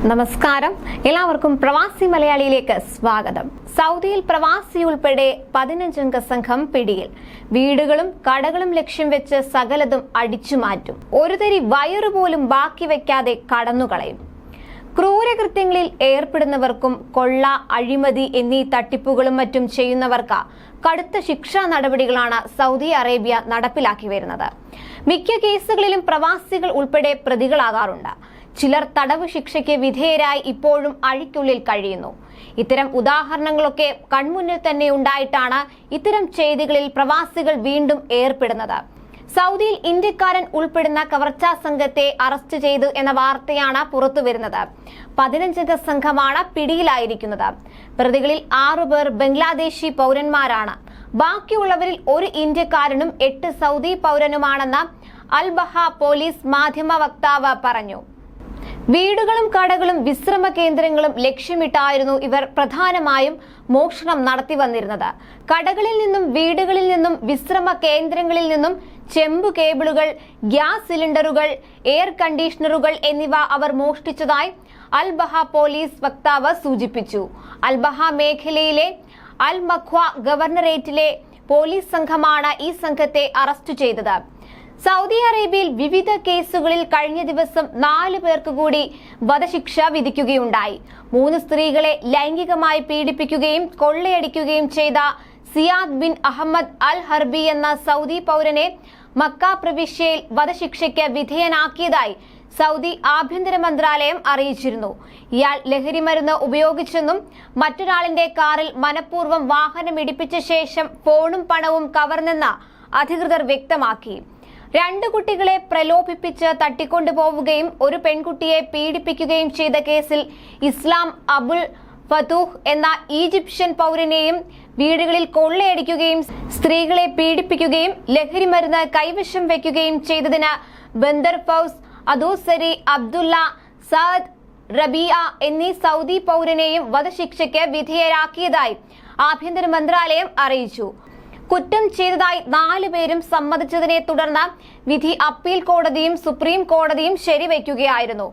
നമസ്കാരം, എല്ലാവർക്കും പ്രവാസി മലയാളിയിലേക്ക് സ്വാഗതം. സൗദിയിൽ പ്രവാസി ഉൾപ്പെടെ 15 സംഘം പിടിയിൽ. വീടുകളും കടകളും ലക്ഷ്യം വെച്ച് സകലതും അടിച്ചുമാറ്റും. ഒരു തരി വയറുപോലും ബാക്കി വെക്കാതെ കടന്നുകളയും. ക്രൂരകൃത്യങ്ങളിൽ ഏർപ്പെടുന്നവർക്കും കൊള്ള, അഴിമതി എന്നീ തട്ടിപ്പുകളും മറ്റും ചെയ്യുന്നവർക്ക് കടുത്ത ശിക്ഷാ നടപടികളാണ് സൗദി അറേബ്യ നടപ്പിലാക്കി വരുന്നത്. മിക്ക കേസുകളിലും പ്രവാസികൾ ഉൾപ്പെടെ പ്രതികളാകാറുണ്ട്. ചിലർ തടവ് ശിക്ഷയ്ക്ക് വിധേയരായി ഇപ്പോഴും അഴിക്കുള്ളിൽ കഴിയുന്നു. ഇത്തരം ഉദാഹരണങ്ങളൊക്കെ കൺമുന്നിൽ തന്നെ ഉണ്ടായിട്ടാണ് ഇത്തരം ചെയ്തികളിൽ പ്രവാസികൾ വീണ്ടും ഏർപ്പെടുന്നത്. സൗദിയിൽ ഇന്ത്യക്കാരൻ ഉൾപ്പെടുന്ന കവർച്ചാ സംഘത്തെ അറസ്റ്റ് ചെയ്തു എന്ന വാർത്തയാണ് പുറത്തുവരുന്നത്. 15 സംഘമാണ് പിടിയിലായിരിക്കുന്നത്. പ്രതികളിൽ 6 പേർ ബംഗ്ലാദേശി പൗരന്മാരാണ്. ബാക്കിയുള്ളവരിൽ ഒരു ഇന്ത്യക്കാരനും 8 സൗദി പൗരനുമാണെന്ന് അൽബഹ പോലീസ് മാധ്യമ വക്താവ് പറഞ്ഞു. വീടുകളും കടകളും വിശ്രമ കേന്ദ്രങ്ങളും ലക്ഷ്യമിട്ടായിരുന്നു ഇവർ പ്രധാനമായും മോഷണം നടത്തി വന്നിരുന്നത്. കടകളിൽ നിന്നും, വീടുകളിൽ നിന്നും, വിശ്രമ കേന്ദ്രങ്ങളിൽ നിന്നും ചെമ്പു കേബിളുകൾ, ഗ്യാസ് സിലിണ്ടറുകൾ, എയർ കണ്ടീഷണറുകൾ എന്നിവ അവർ മോഷ്ടിച്ചതായി അൽബഹ പോലീസ് വക്താവ് സൂചിപ്പിച്ചു. അൽബഹ മേഖലയിലെ അൽ മഖ്വ ഗവർണറേറ്റിലെ പോലീസ് സംഘമാണ് ഈ സംഘത്തെ അറസ്റ്റ് ചെയ്തത്. സൗദി അറേബ്യയിൽ വിവിധ കേസുകളിൽ കഴിഞ്ഞ ദിവസം 4 പേർക്ക് കൂടി വധശിക്ഷ വിധിക്കുകയുണ്ടായി. 3 സ്ത്രീകളെ ലൈംഗികമായി പീഡിപ്പിക്കുകയും കൊള്ളയടിക്കുകയും ചെയ്ത സിയാദ് ബിൻ അഹമ്മദ് അൽ ഹർബി എന്ന സൗദി പൗരനെ മക്ക പ്രവിശ്യയിൽ വധശിക്ഷയ്ക്ക് വിധേയനാക്കിയതായി സൗദി ആഭ്യന്തര മന്ത്രാലയം അറിയിച്ചിരുന്നു. ഇയാൾ ലഹരിമരുന്ന് ഉപയോഗിച്ചെന്നും മറ്റൊരാളിന്റെ കാറിൽ മനഃപൂർവ്വം വാഹനം ഇടിപ്പിച്ച ശേഷം ഫോണും പണവും കവർന്നെന്ന് അധികൃതർ വ്യക്തമാക്കി. 2 കുട്ടികളെ പ്രലോഭിപ്പിച്ച് തട്ടിക്കൊണ്ടുപോവുകയും ഒരു പെൺകുട്ടിയെ പീഡിപ്പിക്കുകയും ചെയ്ത കേസിൽ ഇസ്ലാം അബുൽ ഫതൂഹ് എന്ന ഈജിപ്ഷ്യൻ പൗരനെയും വീടുകളിൽ കൊള്ളയടിക്കുകയും സ്ത്രീകളെ പീഡിപ്പിക്കുകയും ലഹരിമരുന്ന് കൈവശം വയ്ക്കുകയും ചെയ്തതിന് ബന്ദർ ഫൗസ്, അദൂസരി, അബ്ദുള്ള, സഅദ്, റബിയ എന്നീ സൗദി പൗരനെയും വധശിക്ഷയ്ക്ക് വിധേയരാക്കിയതായി ആഭ്യന്തര മന്ത്രാലയം അറിയിച്ചു. കുറ്റം ചെയ്തതായി 4 പേരും സമ്മതിച്ചതിനെ തുടർന്ന് വിധി അപ്പീൽ കോടതിയും സുപ്രീം കോടതിയും ശരിവയ്ക്കുകയായിരുന്നു.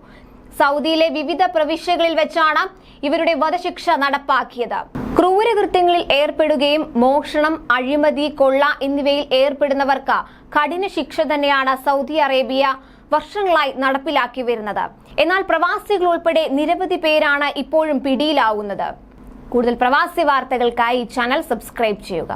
സൗദിയിലെ വിവിധ പ്രവിശ്യകളിൽ വെച്ചാണ് ഇവരുടെ വധശിക്ഷ നടപ്പാക്കിയത്. ക്രൂരകൃത്യങ്ങളിൽ ഏർപ്പെടുകയും മോഷണം, അഴിമതി, കൊള്ള എന്നിവയിൽ ഏർപ്പെടുന്നവർക്ക് കഠിന ശിക്ഷ തന്നെയാണ് സൗദി അറേബ്യ വർഷങ്ങളായി നടപ്പിലാക്കി വരുന്നത്. എന്നാൽ പ്രവാസികൾ ഉൾപ്പെടെ നിരവധി പേരാണ് ഇപ്പോഴും പിടിയിലാവുന്നത്. കൂടുതൽ പ്രവാസി വാർത്തകൾക്കായി ചാനൽ സബ്സ്ക്രൈബ് ചെയ്യുക.